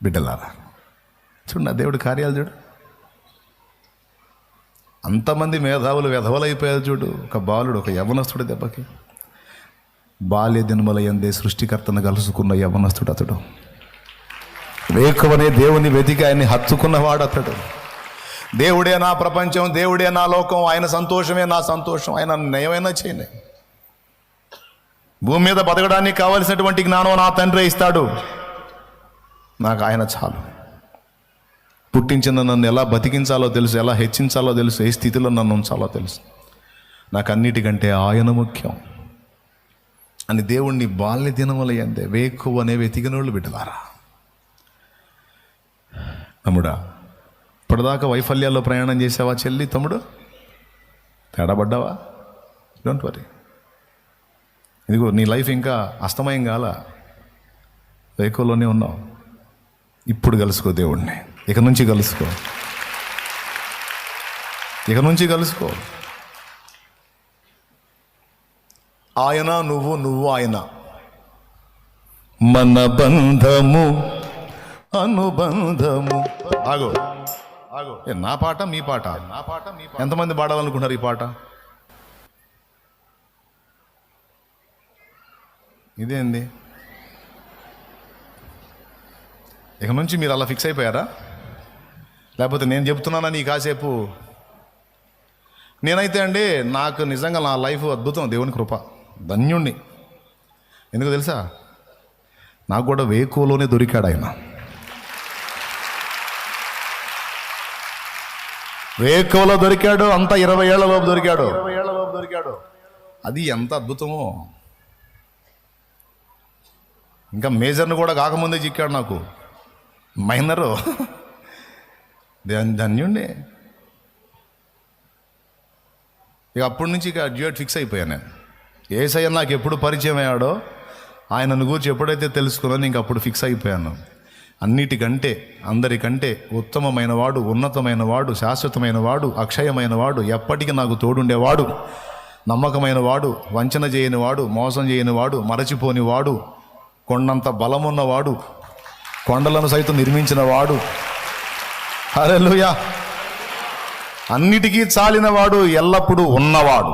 బిడ్డలారా చూడు, నా దేవుడి కార్యాలు చూడు. అంతమంది మేధావులు వెధవలైపోయారు చూడు. ఒక బాలుడు, ఒక యవనస్తుడు దెబ్బకి. బాల్య దినముల యందే సృష్టికర్తను కలుసుకున్న యవనస్తుడు అతడు. వేకువనే దేవుని వెతికి ఆయన్ని హత్తుకున్నవాడు అతడు. దేవుడే నా ప్రపంచం, దేవుడే నా లోకం, ఆయన సంతోషమే నా సంతోషం, ఆయన నయమైనా చేయలే. భూమి మీద బతకడానికి కావలసినటువంటి జ్ఞానం నా తండ్రి ఇస్తాడు, నాకు ఆయన చాలు. పుట్టించిన నన్ను ఎలా బతికించాలో తెలుసు, ఎలా హెచ్చించాలో తెలుసు, ఏ స్థితిలో నన్ను ఉంచాలో తెలుసు. నాకు అన్నిటికంటే ఆయన ముఖ్యం అని దేవుణ్ణి బాల్య దినముల యందే వేకువనే వెతికినోళ్ళు బిడ్డలారా. తమ్ముడా, ఇప్పటిదాకా వైఫల్యాల్లో ప్రయాణం చేసావా? చెల్లి, తమ్ముడు, తేడాపడ్డావా? Don't worry. ఇదిగో నీ లైఫ్ ఇంకా అస్తమయం కాల, వేకువలోనే ఉన్నావు. ఇప్పుడు కలుసుకో దేవుణ్ణి. ఇక నుంచి కలుసుకో, ఇక నుంచి కలుసుకో. ఆయన నువ్వు, నువ్వు ఆయన. మన బంధము అనుబంధము. ఆగో ఆగో, నా పాట మీ పాట, నా పాట మీ పాట. ఎంతమంది పాడాలనుకుంటున్నారు ఈ పాట? ఇదేంది? ఇక నుంచి మీరు అలా ఫిక్స్ అయిపోయారా? లేకపోతే నేను చెప్తున్నానని కాసేపు? నేనైతే అండి, నాకు నిజంగా నా లైఫ్ అద్భుతం, దేవుని కృప, ధన్యుణ్ణి. ఎందుకు తెలుసా? నాకు కూడా వేకువలోనే దొరికాడు ఆయన. వేకువలో దొరికాడు, అంతా 20 ఏళ్లలోపు దొరికాడు. అది ఎంత అద్భుతమో. ఇంకా మేజర్ని కూడా కాకముందే చిక్కాడు నాకు, మైనరు. ధన్యుణ్ణి. ఇక అప్పటి నుంచి ఇక డ్యూయట్ ఫిక్స్ అయిపోయాను నేను. యేసయ్య నాకు ఎప్పుడు పరిచయం అయ్యాడో, ఆయనను గురించి ఎప్పుడైతే తెలుసుకున్నానో ఇంక అప్పుడు ఫిక్స్ అయిపోయాను. అన్నిటికంటే, అందరికంటే ఉత్తమమైన వాడు, ఉన్నతమైన వాడు, శాశ్వతమైన వాడు, అక్షయమైన వాడు, ఎప్పటికీ నాకు తోడుండేవాడు, నమ్మకమైన వాడు, వంచన చేయని వాడు, మోసం చేయని వాడు, మరచిపోని వాడు, కొండంత బలమున్నవాడు, కొండలను సైతం నిర్మించిన వాడు, హల్లెలూయా, అన్నిటికీ చాలినవాడు, ఎల్లప్పుడూ ఉన్నవాడు,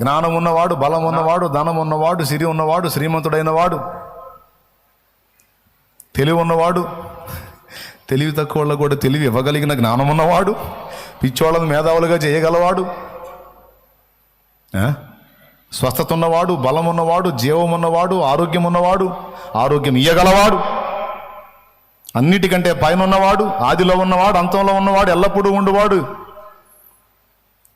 జ్ఞానం ఉన్నవాడు, బలం ఉన్నవాడు, ధనం ఉన్నవాడు, సిరి ఉన్నవాడు, శ్రీమంతుడైన వాడు, తెలివి ఉన్నవాడు, తెలివి తక్కువ వాళ్ళకు కూడా తెలివి ఇవ్వగలిగిన జ్ఞానం ఉన్నవాడు, పిచ్చోళ్ళను మేధావులుగా చేయగలవాడు, స్వస్థత ఉన్నవాడు, బలం ఉన్నవాడు, జీవం ఉన్నవాడు, ఆరోగ్యం ఉన్నవాడు, ఆరోగ్యం ఇయ్యగలవాడు, అన్నిటికంటే పైన ఉన్నవాడు, ఆదిలో ఉన్నవాడు, అంతంలో ఉన్నవాడు, ఎల్లప్పుడూ ఉండేవాడు,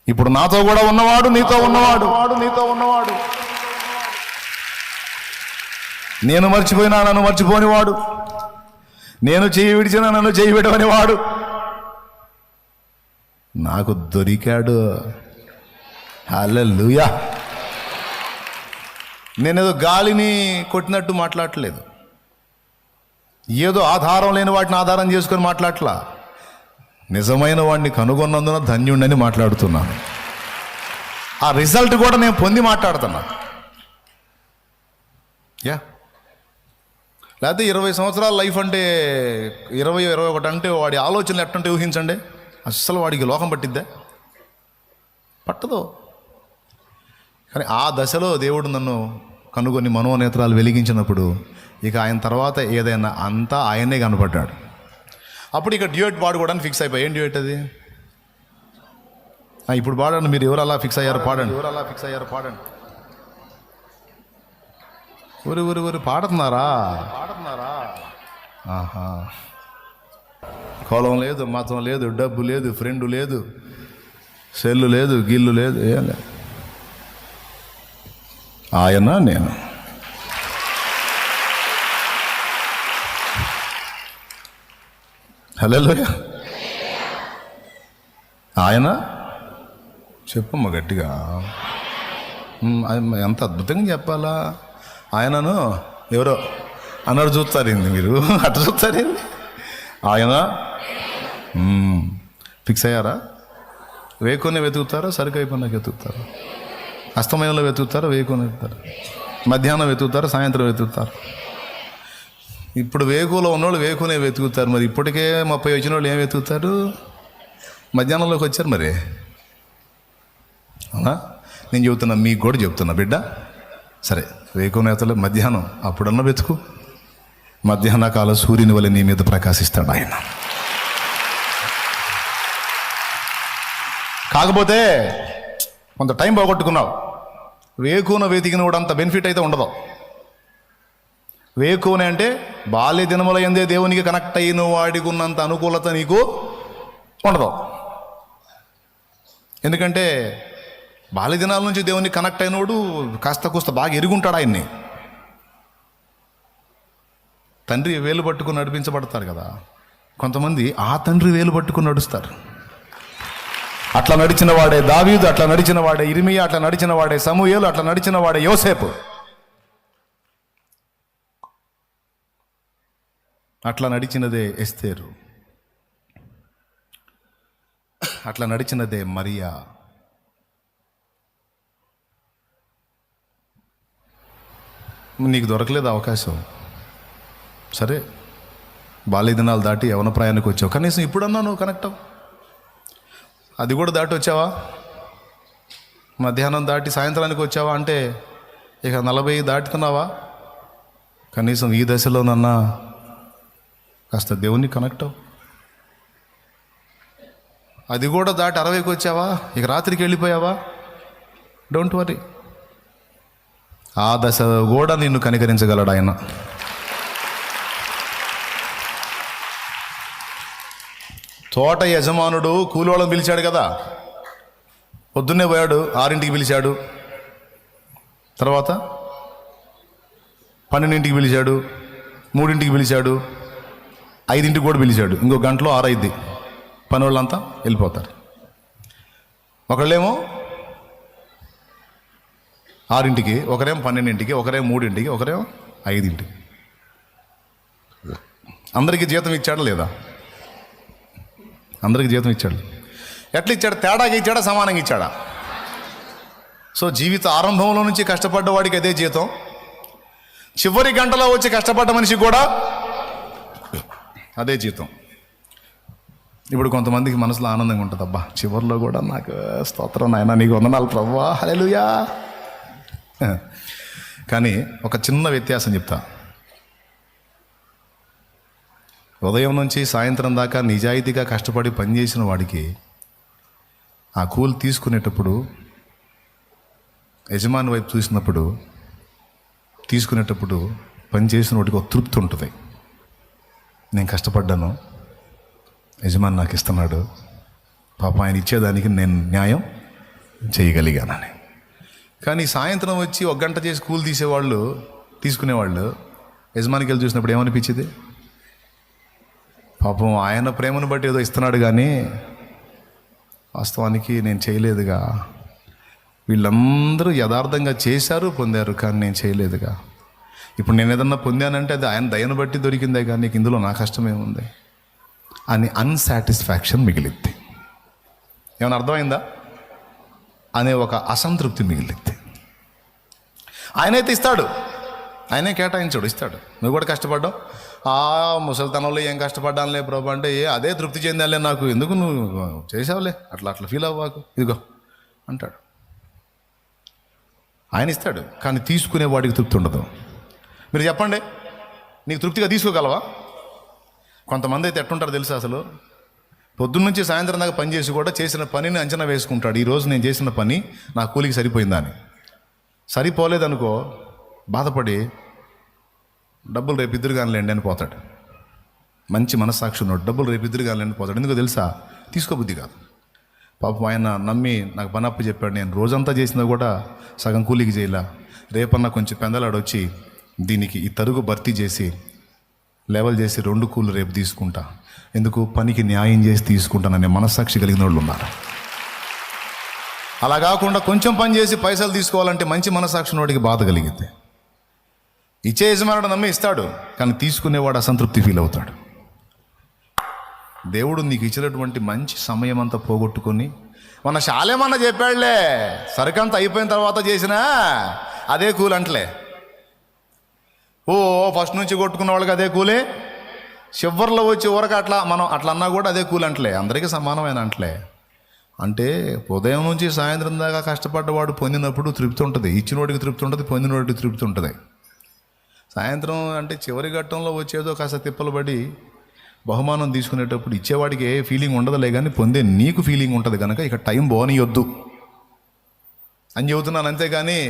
ఇప్పుడు నాతో కూడా ఉన్నవాడు, నీతో ఉన్నవాడు, నేను మర్చిపోయినా నన్ను మర్చిపోనివాడు, నేను చేయి విడిచినా నన్ను చేయి విడవని వాడు నాకు దొరికాడు. హల్లెలూయా. నేనేదో గాలిని కొట్టినట్టు మాట్లాడట్లేదు, ఏదో ఆధారం లేని వాటిని ఆధారం చేసుకొని మాట్లాడట్లా, నిజమైన వాడిని కనుగొన్నందున ధన్యుణ్ణని మాట్లాడుతున్నాను. ఆ రిజల్ట్ కూడా నేను పొంది మాట్లాడుతున్నా. యా, లేకపోతే 20 సంవత్సరాల లైఫ్ అంటే 20-21 అంటే వాడి ఆలోచనలు ఎట్టంటే ఊహించండి. అస్సలు వాడికి లోకం పట్టిద్దా? పట్టదు. కానీ ఆ దశలో దేవుడు నన్ను కనుగొని మనోనేత్రాలు వెలిగించినప్పుడు ఇక ఆయన తర్వాత ఏదైనా అంతా ఆయనే కనపడ్డాడు. అప్పుడు ఇక డ్యూయట్ పాడుకోవడానికి ఫిక్స్ అయిపోయి. ఏం డ్యూయట్ అది? ఇప్పుడు పాడండి. మీరు ఎవరు అలా ఫిక్స్ అయ్యారు? పాడండి. ఊరు పాడుతున్నారా? ఆహా. కులం లేదు, మతం లేదు, డబ్బు లేదు, ఫ్రెండ్ లేదు, సెల్లు లేదు, గిల్లు లేదు, ఏం లేదు. ఆయన నేను. హల్లెలూయా. ఆయన చెప్పమ్మా గట్టిగా. ఎంత అద్భుతంగా చెప్పాలా? ఆయనను ఎవరో అన్నారు చూస్తారేంది మీరు? అట్లా చూస్తారేంది? ఆయన ఫిక్స్ అయ్యారా? వేకునే వెతుకుతారా? సరుకు అయిపోయినాక వెతుకుతారా? అస్తమయంలో వెతుకుతారా? వేకునే వెతుకుతారా? మధ్యాహ్నం వెతుకుతారా? సాయంత్రం వెతుకుతారా? ఇప్పుడు వేకువలో ఉన్నోళ్ళు వేకునే వెతుకుతారు, మరి ఇప్పటికే 30 వచ్చిన వాళ్ళు ఏం వెతుకుతారు? మధ్యాహ్నంలోకి వచ్చారు మరి. అవునా? నేను చెబుతున్నా, మీకు కూడా చెప్తున్నా బిడ్డ, సరే వేకునేతలు మధ్యాహ్నం అప్పుడన్నా వెతుకు. మధ్యాహ్న కాల సూర్యుని వల్ల నీ మీద ప్రకాశిస్తాడు ఆయన. కాకపోతే కొంత టైం పోగొట్టుకున్నావు. వేకున వెతికిన కూడా అంత బెనిఫిట్ అయితే ఉండదు. వేకునే అంటే బాల్య దినముల యందే దేవునికి కనెక్ట్ అయిన వాడికి ఉన్నంత అనుకూలత నీకు ఉండదు. ఎందుకంటే బాల్య దినాల నుంచి దేవునికి కనెక్ట్ అయినవాడు కాస్త కూస్త బాగా ఎరుగుంటాడు ఆయన్ని. తండ్రి వేలు పట్టుకుని నడిపించబడతారు కదా, కొంతమంది ఆ తండ్రి వేలు పట్టుకుని నడుస్తారు. అట్లా నడిచిన వాడే దావీదు, అట్లా నడిచిన వాడే ఇర్మియా, అట్లా నడిచిన వాడే సమూయేలు, అట్లా నడిచిన వాడే యోసేపు, అట్లా నడిచినదే ఎస్తేరు, అట్లా నడిచినదే మరియా. నీకు దొరకలేదు అవకాశం, సరే బాల్య దినాలు దాటి యవన ప్రాయానికి వచ్చావు, కనీసం ఇప్పుడన్నా నువ్వు కనెక్ట్ అవ్వు. అది కూడా దాటి వచ్చావా? మధ్యాహ్నం దాటి సాయంత్రానికి వచ్చావా అంటే ఇక 40 దాటుతున్నావా? కనీసం ఈ దశలోనన్నా కాస్త దేవుణ్ణి కనెక్ట్ అవ్వు. అది కూడా దాటి 60కి వచ్చావా? ఇక రాత్రికి వెళ్ళిపోయావా? డోంట్ వరీ, ఆ దశ కూడా నిన్ను కనికరించగలడు ఆయన. తోట యజమానుడు కూలోళ్ళని పిలిచాడు కదా, పొద్దున్నే పోయాడు, 6ంటికి పిలిచాడు, తర్వాత 12ంటికి పిలిచాడు, 3ంటికి పిలిచాడు, 5ంటికి కూడా పిలిచాడు. ఇంకో గంటలో 6 అయింది, పని వాళ్ళంతా వెళ్ళిపోతారు. ఒకళ్ళేమో 6ంటికి, ఒకరేమో 12ంటికి, ఒకరేమో 3ంటికి, ఒకరేమో 5ంటికి. అందరికీ జీతం ఇచ్చాడా లేదా? అందరికి జీతం ఇచ్చాడు. ఎట్లా ఇచ్చాడు? తేడాగా ఇచ్చాడా, సమానంగా ఇచ్చాడా? సో జీవిత ఆరంభంలో నుంచి కష్టపడ్డ వాడికి అదే జీతం, చివరి గంటలో వచ్చి కష్టపడ్డ మనిషికి కూడా అదే జీతం. ఇప్పుడు కొంతమందికి మనసులో ఆనందంగా ఉంటుంది, అబ్బా చివరిలో కూడా నాకు స్తోత్రం నాయనా, నీకు వందనాలు ప్రభువా, హల్లెలూయా. కానీ ఒక చిన్న వ్యత్యాసం చెప్తా. ఉదయం నుంచి సాయంత్రం దాకా నిజాయితీగా కష్టపడి పనిచేసిన వాడికి ఆ కూలి తీసుకునేటప్పుడు, యజమాని వైపు చూసినప్పుడు, తీసుకునేటప్పుడు పని చేసిన వాడికి ఒక తృప్తి ఉంటుంది. నేను కష్టపడ్డాను, యజమాని నాకు ఇస్తున్నాడు, పాప ఆయన ఇచ్చేదానికి నేను న్యాయం చేయగలిగానని. కానీ సాయంత్రం వచ్చి 1 గంట చేసి కూలి తీసేవాళ్ళు, తీసుకునేవాళ్ళు యజమానికి వెళ్ళి చూసినప్పుడు ఏమనిపించింది? పాపం ఆయన ప్రేమను బట్టి ఏదో ఇస్తున్నాడు కానీ వాస్తవానికి నేను చేయలేదుగా. వీళ్ళందరూ యథార్థంగా చేశారు, పొందారు, కానీ నేను చేయలేదుగా. ఇప్పుడు నేను ఏదన్నా పొందానంటే అది ఆయన దయను బట్టి దొరికిందే, కానీ నీకు ఇందులో నా కష్టమేముంది అని అన్సాటిస్ఫాక్షన్ మిగిలిద్ది. ఏమైనా అర్థమైందా? అనే ఒక అసంతృప్తి మిగిలిద్ది. ఆయనైతే ఇస్తాడు, ఆయనే కేటాయించాడు, ఇస్తాడు. నువ్వు కూడా కష్టపడ్డావు, ముసలితనంలో ఏం కష్టపడ్డానులే ప్రభు అంటే అదే తృప్తి చెందాలే నాకు, ఎందుకు నువ్వు చేసావులే, అట్లా ఫీల్ అవ్వకు, ఇదిగో అంటాడు. ఆయన ఇస్తాడు, కానీ తీసుకునే వాడికి తృప్తి ఉండదు. మీరు చెప్పండి, నీకు తృప్తిగా తీసుకోగలవా? కొంతమంది అయితే ఎట్టుంటారు తెలుసా, అసలు పొద్దున్న నుంచి సాయంత్రం దాకా పని చేసి కూడా చేసిన పనిని అంచనా వేసుకుంటాడు. ఈరోజు నేను చేసిన పని నా కూలికి సరిపోయిందా అని. సరిపోలేదనుకో బాధపడి డబ్బులు రేపు ఇద్దరు కానిలేండి అని పోతాడు. మంచి మనస్సాక్షి ఉన్నాడు, డబ్బులు రేపు ఇద్దరు కానిలేండి పోతాడు. ఎందుకో తెలుసా? తీసుకోబుద్ధి కాదు. పాపం ఆయన నమ్మి నాకు పని అప్పు చెప్పాడు, నేను రోజంతా చేసినా కూడా సగం కూలికి చేయలా, రేపన్నా కొంచెం పెందలాడు వచ్చి దీనికి ఈ తరుగు భర్తీ చేసి లెవెల్ చేసి 2 కూలు రేపు తీసుకుంటా, ఎందుకు పనికి న్యాయం చేసి తీసుకుంటాననే మనస్సాక్షి కలిగిన వాళ్ళు ఉన్నారు. అలా కాకుండా కొంచెం పని చేసి పైసలు తీసుకోవాలంటే మంచి మనస్సాక్షి వాడికి బాధ కలిగింది. ఇచ్చే యజమానుడు నమ్మి ఇస్తాడు, కానీ తీసుకునేవాడు అసంతృప్తి ఫీల్ అవుతాడు. దేవుడు నీకు ఇచ్చినటువంటి మంచి సమయం అంతా పోగొట్టుకొని, మన శాలేమన్నా చెప్పాడులే, సరికంతా అయిపోయిన తర్వాత చేసినా అదే కూల్ అంటలే. ఓ ఫస్ట్ నుంచి కొట్టుకున్న వాళ్ళకి అదే కూలే, చివర్లో వచ్చి ఊరక అట్లా మనం అట్లా అన్నా కూడా అదే కూలి అంటలే, అందరికీ సమానమైన అంటలే. అంటే ఉదయం నుంచి సాయంత్రం దాకా కష్టపడ్డవాడు పొందినప్పుడు తృప్తి ఉంటుంది, ఇచ్చినోడికి తృప్తి ఉంటుంది, పొందినోడికి తృప్తి ఉంటుంది. సాయంత్రం అంటే చివరి ఘట్టంలో వచ్చేదో కాస్త తిప్పలు పడి బహుమానం తీసుకునేటప్పుడు ఇచ్చేవాడికి ఏ ఫీలింగ్ ఉండదులే, కానీ పొందే నీకు ఫీలింగ్ ఉంటుంది కనుక ఇక టైం పోనీయొద్దు అని చెబుతున్నాను. అంతేగాని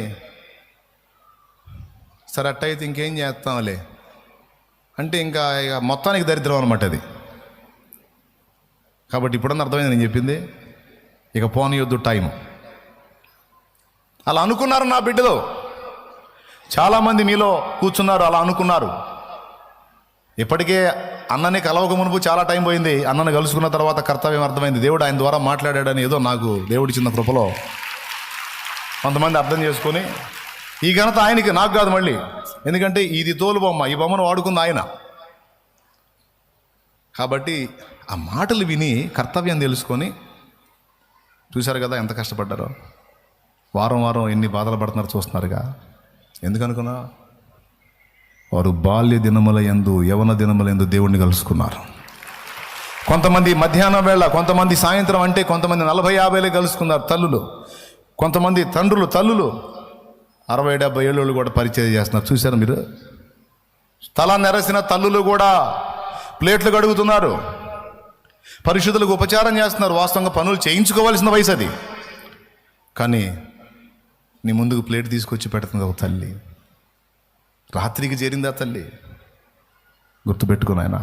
సరే అట్టయితే ఇంకేం చేస్తాంలే అంటే ఇంకా ఇక మొత్తానికి దరిద్రం అనమాట అది. కాబట్టి ఇప్పుడన్నా అర్థమైంది నేను చెప్పింది. ఇక పోనీయొద్దు టైం. అలా అనుకున్నారు నా బిడ్డలో చాలామంది మీలో కూర్చున్నారు, అలా అనుకున్నారు. ఇప్పటికే అన్నని కలవక మునుపు చాలా టైం పోయింది, అన్నని కలుసుకున్న తర్వాత కర్తవ్యం అర్థమైంది. దేవుడు ఆయన ద్వారా మాట్లాడాడని ఏదో నాకు దేవుడి చిన్న కృపలో కొంతమంది అర్థం చేసుకొని ఈ ఘనత ఆయనకి, నాకు కాదు మళ్ళీ. ఎందుకంటే ఇది తోలు బొమ్మ, ఈ బొమ్మను వాడుకుంది ఆయన. కాబట్టి ఆ మాటలు విని కర్తవ్యం తెలుసుకొని చూశారు కదా ఎంత కష్టపడ్డారో. వారం వారం ఎన్ని బాధలు పడుతున్నారో చూస్తున్నారుగా. ఎందుకనుకున్నా వారు బాల్య దినముల యందు యవన దినముల యందు దేవుణ్ణి కలుసుకున్నారు. కొంతమంది మధ్యాహ్నం వేళ, కొంతమంది సాయంత్రం, అంటే కొంతమంది 40-50 కలుసుకున్నారు తల్లులు, కొంతమంది తండ్రులు తల్లులు 60-70 ఏళ్ళు కూడా పరిచయం చేస్తున్నారు. చూశారు మీరు? తల నెరసిన తల్లులు కూడా ప్లేట్లు కడుగుతున్నారు, పరిశుద్ధులకు ఉపచారం చేస్తున్నారు. వాస్తవంగా పనులు చేయించుకోవాల్సిన వయసు అది, కానీ నీ ముందుకు ప్లేట్ తీసుకొచ్చి పెడుతుంది ఒక తల్లి. రాత్రికి చేరిందా తల్లి? గుర్తుపెట్టుకుని ఆయన.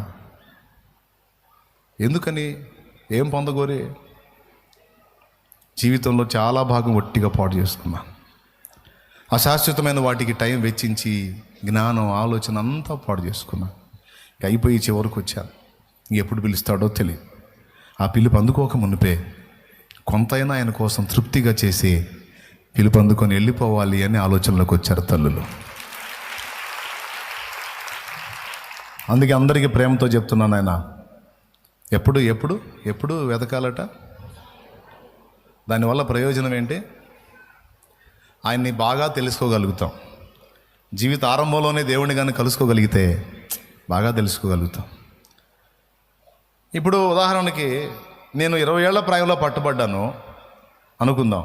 ఎందుకని? ఏం పొందగోరే? జీవితంలో చాలా భాగం ఒట్టిగా పాడు చేసుకున్నా, అశాశ్వతమైన వాటికి టైం వెచ్చించి జ్ఞానం ఆలోచన అంతా పాడు చేసుకున్నా. అయిపోయి చివరికి వచ్చాను. ఎప్పుడు పిలుస్తాడో తెలియదు. ఆ పిలుపు అందుకోక మునిపే కొంతైనా ఆయన కోసం తృప్తిగా చేసి పిలుపు అందుకొని వెళ్ళిపోవాలి అని ఆలోచనలోకి వచ్చారు తల్లులు. అందుకే అందరికీ ప్రేమతో చెప్తున్నాను, ఆయన ఎప్పుడు ఎప్పుడు ఎప్పుడు వెతకాలట. దానివల్ల ప్రయోజనం ఏంటి? ఆయన్ని బాగా తెలుసుకోగలుగుతాం. జీవిత ఆరంభంలోనే దేవుడిని కానీ కలుసుకోగలిగితే బాగా తెలుసుకోగలుగుతాం. ఇప్పుడు ఉదాహరణకి నేను 20 ఏళ్ల ప్రాయంలో పట్టుబడ్డాను అనుకుందాం.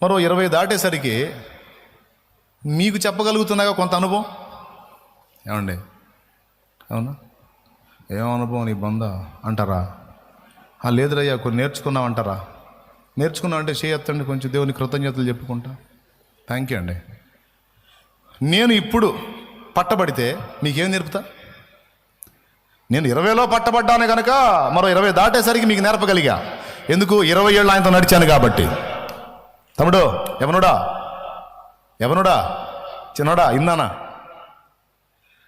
మరో 20 దాటేసరికి మీకు చెప్పగలుగుతున్నాగా కొంత అనుభవం. ఏమండి? అవునా? ఏం అనుభవం నీ బంద అంటారా? లేదురయ్యా కొన్ని నేర్చుకున్నావు అంటారా? నేర్చుకున్నావు అంటే చేయొత్తండి, కొంచెం దేవుని కృతజ్ఞతలు చెప్పుకుంటా. థ్యాంక్ యూ అండి. నేను ఇప్పుడు పట్టబడితే మీకేం నేర్పుతా? నేను 20లో పట్టబడ్డాను కనుక మరో 20 దాటేసరికి మీకు నేర్పగలిగా. ఎందుకు? 20 ఏళ్ళు ఆయనతో నడిచాను కాబట్టి. తమ్ముడు, ఎవనుడా ఎవనుడా చిన్నోడా ఇన్నానా?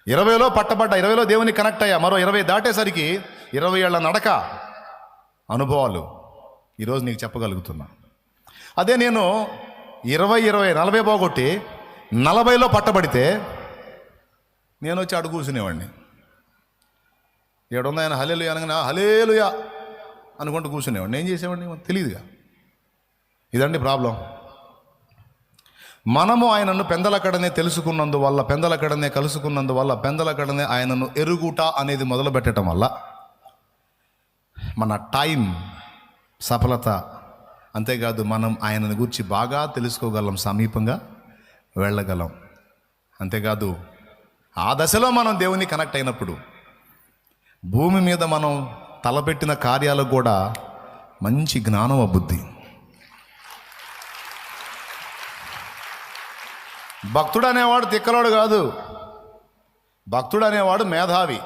20లో పట్టబడ్డా, 20లో దేవుని కనెక్ట్ అయ్యా. మరో 20 దాటేసరికి 20 ఏళ్ల నడక అనుభవాలు ఈరోజు నీకు చెప్పగలుగుతున్నా. అదే నేను 20-40 పోగొట్టి 40లో పట్టబడితే నేను వచ్చి అడుగు కూర్చునేవాడిని. ఏడుంది ఆయన హల్లెలూయా అనగానే హల్లెలూయా అనుకుంటూ కూర్చునేవాడిని. ఏం చేసేవాడిని తెలియదుగా. ఇదండి ప్రాబ్లం. మనము ఆయనను పెందలకడనే తెలుసుకున్నందువల్ల, పెందలకడనే కలుసుకున్నందువల్ల, పెందలకడనే ఆయనను ఎరుగుట అనేది మొదలు పెట్టడం వల్ల మన టైం సఫలత, అంతేకాదు మనం ఆయనను గురించి బాగా తెలుసుకోగలం, సమీపంగా వెళ్ళగలం. అంతేకాదు ఆ దశలో మనం దేవుని కనెక్ట్ అయినప్పుడు భూమి మీద మనం తలపెట్టిన కార్యాలకు కూడా మంచి జ్ఞానం అబ్బుద్ది. భక్తుడు అనేవాడు తిక్కలోడు కాదు. భక్తుడు అనేవాడు మేధావి.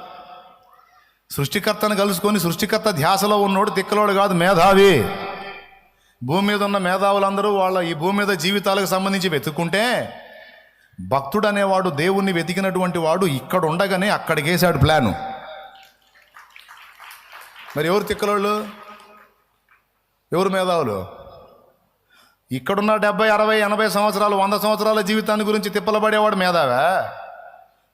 సృష్టికర్తను కలుసుకొని సృష్టికర్త ధ్యాసలో ఉన్నోడు తిక్కలోడు కాదు, మేధావి. భూమి మీద ఉన్న మేధావులందరూ వాళ్ళ ఈ భూమి మీద జీవితాలకు సంబంధించి వెతుక్కుంటే, భక్తుడు అనేవాడు దేవుణ్ణి వెతికినటువంటి వాడు ఇక్కడ ఉండగానే అక్కడికి వేసాడు ప్లాను. మరి ఎవరు తిక్కలోళ్ళు? ఎవరు మేధావులు? ఇక్కడున్న 70, 60, 80 సంవత్సరాలు, 100 సంవత్సరాల జీవితాన్ని గురించి తిప్పలబడేవాడు మేధావా?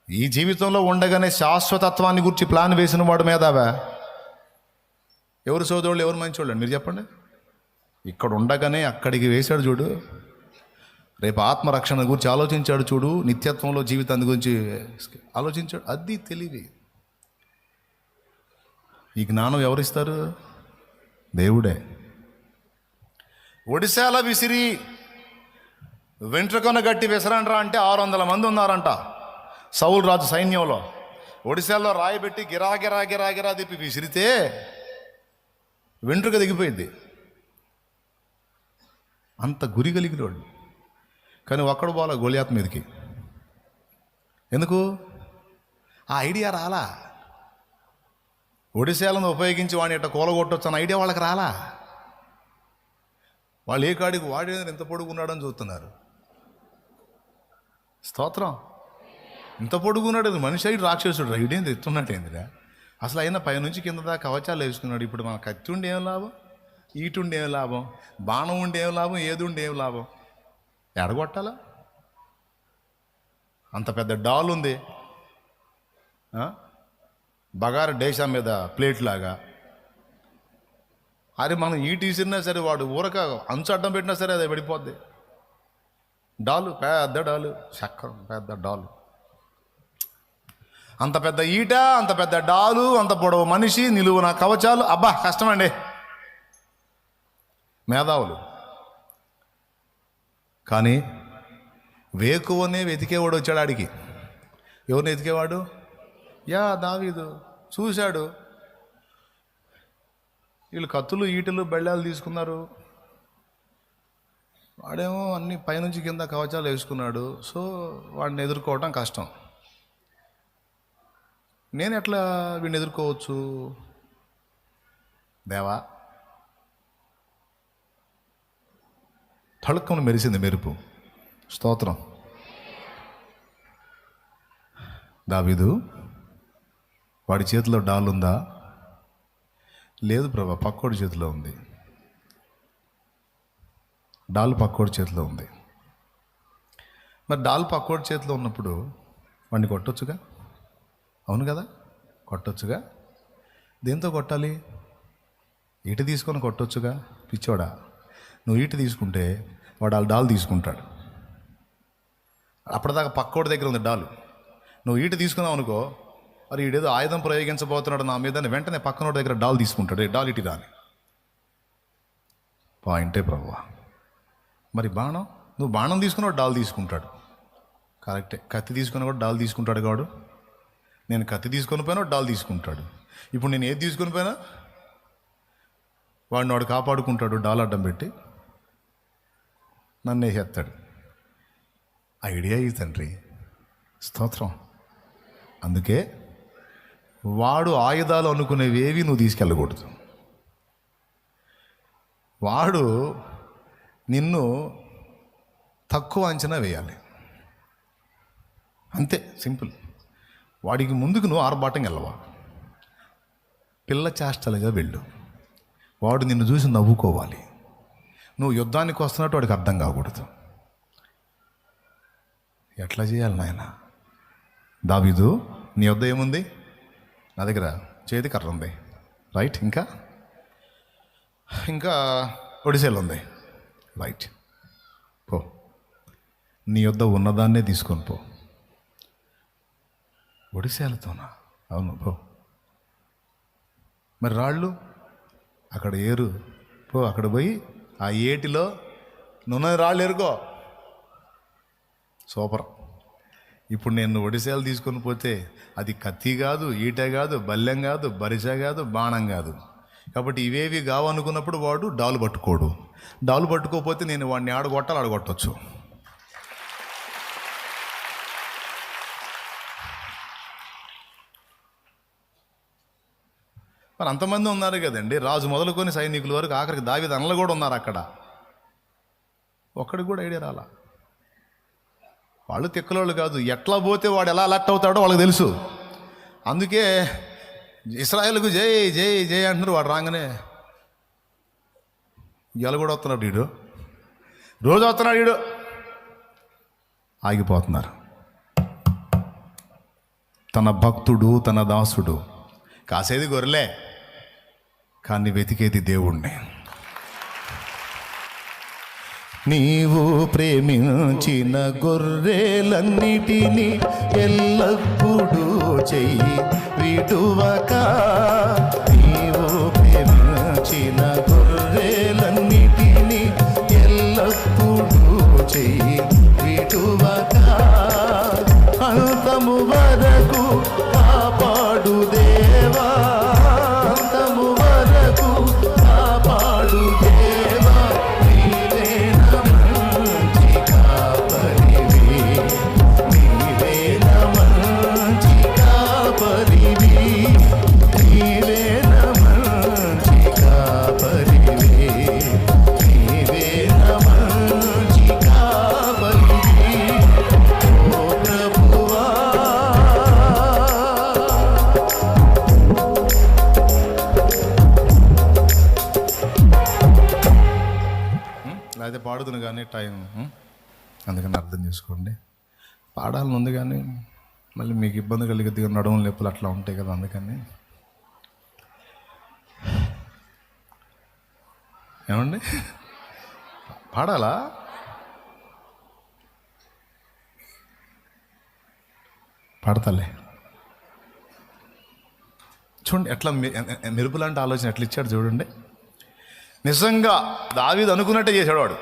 ఈ జీవితంలో ఉండగానే శాశ్వతత్వాన్ని గురించి ప్లాన్ వేసిన వాడు మేధావా? ఎవరు సోదరుళ్ళు, ఎవరు మంచోళ్ళు మీరు చెప్పండి. ఇక్కడ ఉండగానే అక్కడికి వేశాడు చూడు. రేపు ఆత్మరక్షణ గురించి ఆలోచించాడు చూడు, నిత్యత్వంలో జీవితాన్ని గురించి ఆలోచించాడు. అది తెలివి. ఈ జ్ఞానం ఎవరిస్తారు? దేవుడే. ఒడిశాల విసిరి వెంట్రుకను గట్టి విసరండ్రా అంటే 600 మంది ఉన్నారంట సౌలు రాజు సైన్యంలో. ఒడిశాలో రాయిబెట్టి గిరా గిరా గిరా గిరా తిప్పి విసిరితే వెంట్రుక దిగిపోయింది. అంత గురి కలిగినోడు. కానీ ఒక్కడు పోలా గొలియాత్ మీదకి. ఎందుకు? ఆ ఐడియా రాలా. ఒడిశాలను ఉపయోగించి వాడిని ఇట్లా కూలగొట్టొచ్చు అన్న ఐడియా వాళ్ళకి రాలా. వాళ్ళు ఏ కాడికి వాడేది ఎంత పొడుగున్నాడని చూస్తున్నారు. స్తోత్రం. ఇంత పొడుగున్నాడు, మనిషి అయ్యి రాక్షసుడు ఇడేంది ఎత్తున్నట్టు ఏందిరా అసలు. అయినా పైనుంచి కింద దాకా కవచాలు వేసుకున్నాడు. ఇప్పుడు మన కత్తి ఉండి ఏం లాభం, ఈటుండి ఏం లాభం, బాణం ఉండి ఏం లాభం, ఏది ఉండి ఏం లాభం? ఎడగొట్టాలా? అంత పెద్ద డాల్ ఉంది, బగారు డేషా మీద ప్లేట్ లాగా. అరే మనం ఈటీసినా సరే వాడు ఊరక అంచు అడ్డం పెట్టినా సరే అది పడిపోద్ది. డాలు, పెద్ద డాలు, చక్రం పెద్ద డాలు. అంత పెద్ద ఈట, అంత పెద్ద డాలు, అంత పొడవు మనిషి, నిలువున కవచాలు. అబ్బా కష్టమండి. మేధావులు. కానీ వేకువనే వెతికేవాడు వచ్చాడు ఆడికి. ఎవరిని వెతికేవాడు? దావీదు. చూశాడు వీళ్ళు కత్తులు ఈటలు బెళ్ళాలు తీసుకున్నారు, వాడేమో అన్ని పైనుంచి కింద కవచాలు వేసుకున్నాడు. సో వాడిని ఎదుర్కోవటం కష్టం. నేను ఎట్లా వీడిని ఎదుర్కోవచ్చు? దేవా, తళుక్కను మెరిసింది మెరుపు. స్తోత్రం. దావీదు, వాడి చేతిలో డాల్ ఉందా? లేదు ప్రభా, పక్కోడి చేతిలో ఉంది. డాల్ పక్కోడి చేతిలో ఉంది. మరి డాల్ పక్కోడి చేతిలో ఉన్నప్పుడు వాడిని కొట్టొచ్చుగా? అవును కదా, కొట్టొచ్చుగా. దేంతో కొట్టాలి? ఈట తీసుకొని కొట్టొచ్చుగా. పిచ్చోడా, నువ్వు ఈట తీసుకుంటే వాడు ఆ డాల్ తీసుకుంటాడు. అప్పటిదాకా పక్కోడి దగ్గర ఉంది డాలు. నువ్వు ఈట తీసుకున్నావు అనుకో, మరి ఈడేదో ఆయుధం ప్రయోగించబోతున్నాడు నా మీద, వెంటనే పక్కనోడి దగ్గర డాల్ తీసుకుంటాడు. డాల్ ఇటు రాని పాయింటే ప్రభువా. మరి బాణం, నువ్వు బాణం తీసుకున్నావు, డాల్ తీసుకుంటాడు. కరెక్టే. కత్తి తీసుకున్నా కూడా డాల్ తీసుకుంటాడు కాడు. నేను కత్తి తీసుకొని పోయినా డాల్ తీసుకుంటాడు. ఇప్పుడు నేను ఏది తీసుకొని పోయినా వాడు కాపాడుకుంటాడు. డాల్ అడ్డం పెట్టి నన్ను వేసేస్తాడు. ఐడియా ఈ తండ్రి. స్తోత్రం. అందుకే వాడు ఆయుధాలు అనుకునేవేవి నువ్వు తీసుకెళ్ళకూడదు. వాడు నిన్ను తక్కువ అంచనా వేయాలి, అంతే, సింపుల్. వాడికి ముందుకు నువ్వు ఆర్భాటం వెళ్ళవా, పిల్ల చేష్టలుగా వెళ్ళు. వాడు నిన్ను చూసి నవ్వుకోవాలి. నువ్వు యుద్ధానికి వస్తున్నట్టు వాడికి అర్థం కాకూడదు. ఎట్లా చేయాలి నాయన? దావీదు, నీ వద్ద ఏముంది? నా దగ్గర చేతి కర్ర ఉంది, రైట్. ఇంకా ఒడిసేలు ఉంది, రైట్. పో, నీ వద్ద ఉన్నదాన్నే తీసుకొని పో. ఒడిసేలతోనా? అవును, పో. మరి రాళ్ళు అక్కడ ఏరు, పో. అక్కడ పోయి ఆ ఏటిలో నున్న రాళ్ళు ఏరుకో. సూపర్. ఇప్పుడు నేను ఒడిసేలు తీసుకొని పోతే అది కత్తి కాదు, ఈట కాదు, బల్లెం కాదు, బరిస కాదు, బాణం కాదు. కాబట్టి ఇవేవి కావనుకున్నప్పుడు వాడు డాలు పట్టుకోడు. డాలు పట్టుకోకపోతే నేను వాడిని ఆడగొట్టాలి, ఆడగొట్టచ్చు. మరి అంతమంది ఉన్నారు కదండి, రాజు మొదలుకొని సైనికుల వరకు, ఆఖరికి దావీదు అన్నలు కూడా ఉన్నారు అక్కడ. ఒక్కడికి కూడా ఐడియా రాలా. వాళ్ళు తిక్కలోళ్ళు కాదు. ఎట్లా పోతే వాడు ఎలా అలర్ట్ అవుతాడో వాళ్ళకి తెలుసు. అందుకే ఇశ్రాయేలుకు జై జై జై అంటున్నారు. వాడు రాగానే ఇవాళ కూడా వస్తున్నాడు వీడు, రోజు వస్తున్నాడు వీడు, ఆగిపోతున్నారు. తన భక్తుడు, తన దాసుడు కాసేది గొర్రెలే, కానీ వెతికేది దేవుణ్ణి. నీవు ప్రేమించిన గొర్రెలన్నిటినీ ఎల్లప్పుడూ చెయ్యి విడువక. నీవు ప్రేమించిన గొర్రెలన్నిటినీ ఎల్లప్పుడూ చెయ్యి విడువక. అంతము వరకు కాపాడు దేవా, అంతము వరకు కాపాడు దేవా. నీవే నా మంచి కాపరివి, నీవే నా మంచి కాపరివి, నీవే నా మంచి కాపరివి, నీవే నా మంచి కాపరివి. ఓ ప్రభువా, అయితే పాడుతున్నా కానీ టైం అందుకని అర్థం చేసుకోండి. పాడాలని ఉంది కానీ మళ్ళీ మీకు ఇబ్బంది కలిగిద్ది, నడుము లేపులు అట్లా ఉంటాయి కదా, అందుకని. ఏమండి పాడాలా? పాడతాలే. చూడండి ఎట్లా మెరుపు లాంటి ఆలోచన ఎట్లా ఇచ్చాడు చూడండి. నిజంగా దావీదు అనుకున్నట్టే చేశాడు వాడు.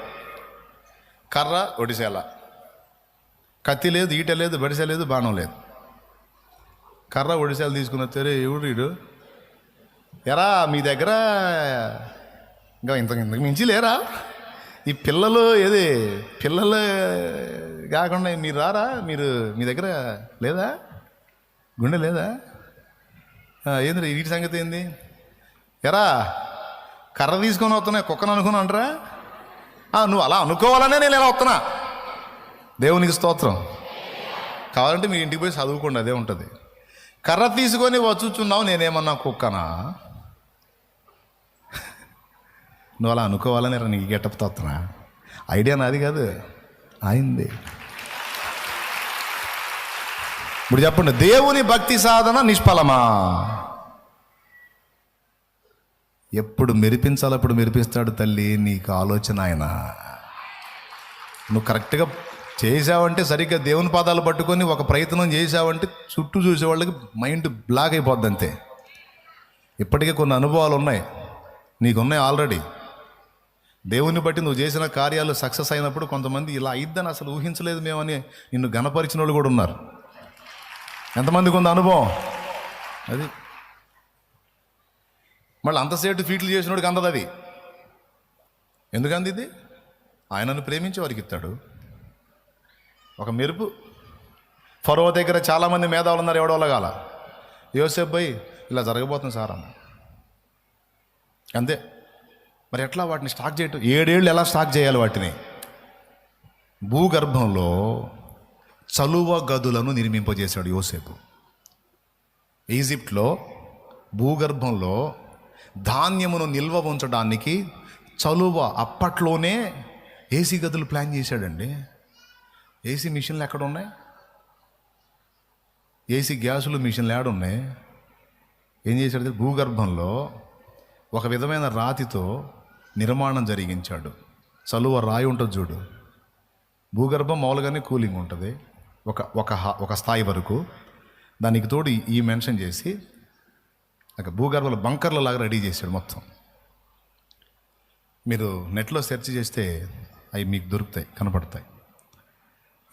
కర్ర ఒడిసేల, కత్తి లేదు, ఈట లేదు, బడిసె లేదు, బాణం లేదు. కర్ర ఒడిసేలు తీసుకున్న తెరే ఎవడు వీడు, ఎరా మీ దగ్గర ఇంకా ఇంతకు మించి లేరా? ఈ పిల్లలు ఏది పిల్లలు కాకుండా మీరు రారా? మీరు మీ దగ్గర లేదా గుండె లేదా? ఏంది వీటి సంగతి ఏంది? ఎరా కర్ర తీసుకొని వస్తున్నా కుక్కను అనుకుని అంటారా? నువ్వు అలా అనుకోవాలనే నేను ఎలా వస్తున్నా. దేవునికి స్తోత్రం. కావాలంటే మీ ఇంటికి పోయి చదువుకోండి, అదే ఉంటుంది. కర్ర తీసుకొని వచ్చుచున్నావు, నేనేమన్నా కుక్కనా? నువ్వు అలా అనుకోవాలని నీకు గెటప్తో వస్తున్నా. ఐడియా నాది కాదు, అయింది. ఇప్పుడు చెప్పండి, దేవుని భక్తి సాధన నిష్ఫలమా? ఎప్పుడు మెరిపించాలో అప్పుడు మెరిపిస్తాడు తల్లి. నీకు ఆలోచన ఆయన. నువ్వు కరెక్ట్గా చేసావంటే, సరిగ్గా దేవుని పాదాలు పట్టుకొని ఒక ప్రయత్నం చేసావంటే చుట్టూ చూసేవాళ్ళకి మైండ్ బ్లాక్ అయిపోద్ది అంతే. ఇప్పటికే కొన్ని అనుభవాలు ఉన్నాయి, నీకున్నాయి ఆల్రెడీ. దేవుని బట్టి నువ్వు చేసిన కార్యాలు సక్సెస్ అయినప్పుడు కొంతమంది ఇలా అయిద్దని అసలు ఊహించలేదు మేమని నిన్ను గణపరిచిన వాళ్ళు కూడా ఉన్నారు. ఎంతమందికి ఉంది అనుభవం అది? మళ్ళీ అంతసేటు ఫీట్లు చేసినోడికి అందదు అది. ఎందుకంది ఇది? ఆయనను ప్రేమించి వారికి ఇస్తాడు. ఒక మెరుపు. ఫరో దగ్గర చాలామంది మేధావులు ఉన్నారు, ఎవడోలగాల. యోసేపు పోయి ఇలా జరగబోతుంది సార్ అన్న, అంతే. మరి ఎట్లా వాటిని స్టాక్ చేయటం? 7 ఏళ్ళు ఎలా స్టాక్ చేయాలి వాటిని? భూగర్భంలో చలువ గదులను నిర్మింపజేశాడు యోసేపు. ఈజిప్ట్లో భూగర్భంలో ధాన్యమును నిల్వ ఉంచడానికి చలువ, అప్పట్లోనే ఏసీ గదులు ప్లాన్ చేశాడండి. ఏసీ మిషన్లు ఎక్కడ ఉన్నాయి? ఏసీ గ్యాసులు మిషన్లు ఏడున్నాయి? ఏం చేశాడు? భూగర్భంలో ఒక విధమైన రాతితో నిర్మాణం జరిగించాడు. చలువ రాయి ఉంటుంది చూడు. భూగర్భం మామూలుగానే కూలింగ్ ఉంటుంది ఒక స్థాయి వరకు. దానికి తోడు ఈ మెన్షన్ చేసి అక్కడ భూగర్భంలో బంకర్ల లాగా రెడీ చేశాడు మొత్తం. మీరు నెట్లో సెర్చ్ చేస్తే అవి మీకు దొరుకుతాయి, కనపడతాయి.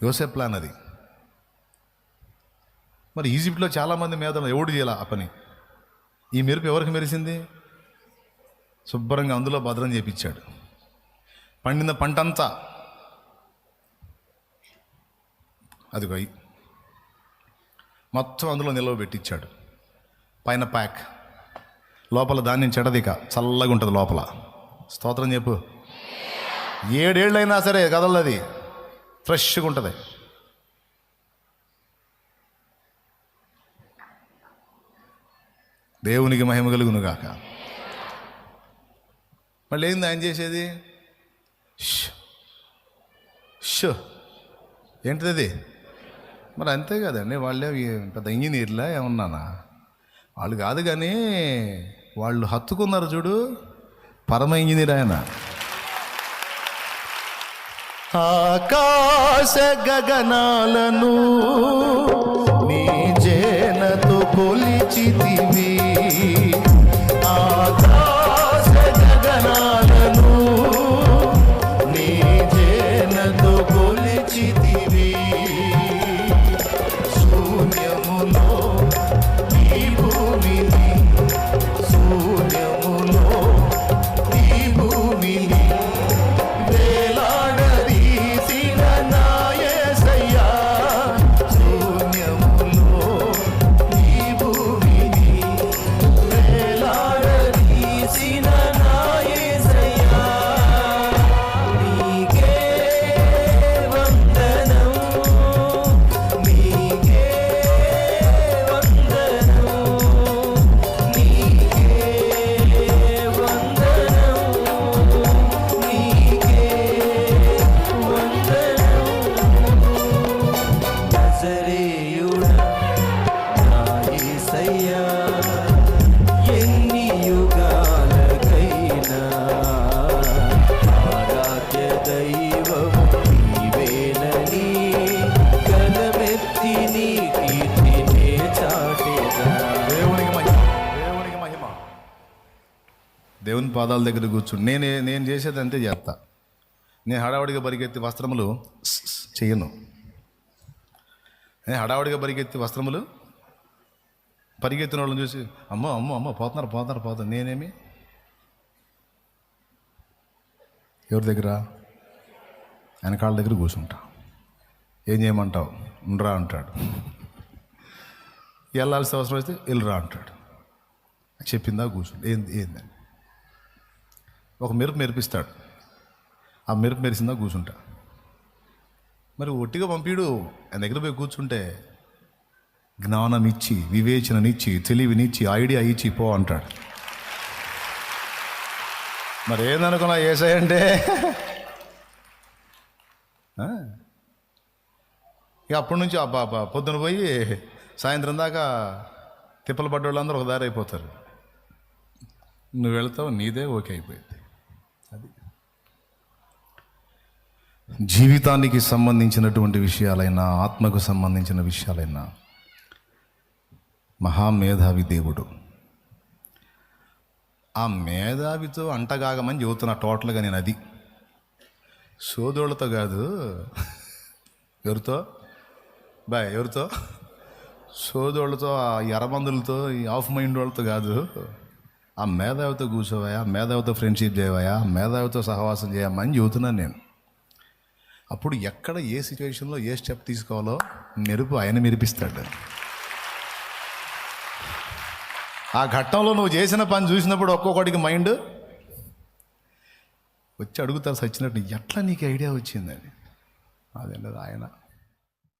యోసేపు ప్లాన్ అది. మరి ఈజిప్ట్లో చాలామంది మేధావులు ఎవడు చేయాల ఆ పని. ఈ మెరుపు ఎవరికి మెరిసింది? శుభ్రంగా అందులో భద్రం చేపించాడు. పండిన పంటంతా అదిగో మొత్తం అందులో నిల్వ పెట్టించాడు. పైన ప్యాక్, లోపల ధాన్యం చెడదిక చల్లగా ఉంటుంది లోపల. స్తోత్రం చెప్పు. 7 ఏళ్ళైనా సరే కదలది, ఫ్రెష్గా ఉంటుంది. దేవునికి మహిమ కలుగునుగాక. మళ్ళీ ఏంది ఆయన చేసేది? ఏంటిది అది? మరి అంతే కదండి, వాళ్ళే పెద్ద ఇంజనీర్లా ఏమన్నానా? వాళ్ళు కాదు కానీ వాళ్ళు హత్తుకున్నారు చూడు, పరమ ఇంజనీర్ ఆయన. ఆకాశ గగనాలను నీ జేనతో కొలిచితివి, ఆకాశ గగనాలను నీ జేనతో కొలిచితివి. శూన్యములో ఈ భూమిని, శూన్యములో ఈ భూమిని వేలాడదీసిన నా యేసయ్యా, శూన్యములో ఈ భూమిని వేలాడదీసిన నా యేసయ్యా, నీకే వందనం, నీకే వందనం, నీకే వందనం, నీకే వందనం. నజరేయుడా నా యేసయ్యా, ఎన్ని యుగాలకైనా ఆరాధ్య దైవము నీవేనని గలమెత్తి నీ కీర్తినే చాటెదా. దేవునికి మహిమ, దేవునికి మహిమ. దేవుని పాదాల దగ్గర కూర్చుని నేను చేసేది అంతే చేస్తా. నేను హడావుడిగా పరిగెత్తి వస్త్రములు చెయ్యను. నేను హడావుడిగా పరిగెత్తిన వాళ్ళని చూసి అమ్మో అమ్మో అమ్మో పోతున్నారు. నేనేమి ఎవరి దగ్గర? ఆయన కాళ్ళ దగ్గర కూర్చుంటా. ఏం చేయమంటావు? ఉండరా అంటాడు. వెళ్ళాల్సిన అవసరం అయితే వెళ్ళరా అంటాడు. చెప్పిందా కూర్చుంటా. ఏందని ఒక మెరుపు మెరిపిస్తాడు. ఆ మెరుపు మెరిసిందా కూర్చుంటా. మరి ఒట్టిగా పంపిడు. ఆయన దగ్గర పోయి కూర్చుంటే జ్ఞానం ఇచ్చి, వివేచననిచ్చి, తెలివినిచ్చి, ఐడియా ఇచ్చి పో అంటాడు. మరి ఏందనుకున్నా యేసయ్య అంటే ఇక అప్పటి నుంచి పొద్దున పోయి సాయంత్రం దాకా తిప్పలు పడ్డ వాళ్ళందరూ ఒక దారి అయిపోతారు. నువ్వు వెళ్తావు, నీదే ఓకే అయిపోయింది. అది జీవితానికి సంబంధించినటువంటి విషయాలైనా, ఆత్మకు సంబంధించిన విషయాలైనా మహామేధావి దేవుడు. ఆ మేధావితో అంటగాగమని చెబుతున్నా టోటల్గా నేను. అది సోదోళ్ళతో కాదు. ఎవరితో ఎవరితో? సోదోళ్ళతో, ఆ ఎర్రమందులతో, ఈ ఆఫ్ మైండ్ వాళ్ళతో కాదు. ఆ మేధావితో కూర్చోవయా, మేధావితో ఫ్రెండ్షిప్ చేయవయా, మేధావితో సహవాసం చేయమని చెబుతున్నాను నేను. అప్పుడు ఎక్కడ ఏ సిచ్యువేషన్లో ఏ స్టెప్ తీసుకోవాలో మెరుపు ఆయన మెరిపిస్తాడు. ఆ ఘట్టంలో నువ్వు చేసిన పని చూసినప్పుడు ఒక్కొక్కడికి మైండ్ వచ్చి అడుగుతారు సచ్చినట్టు, ఎట్లా నీకు ఐడియా వచ్చిందని. అదే ఆయన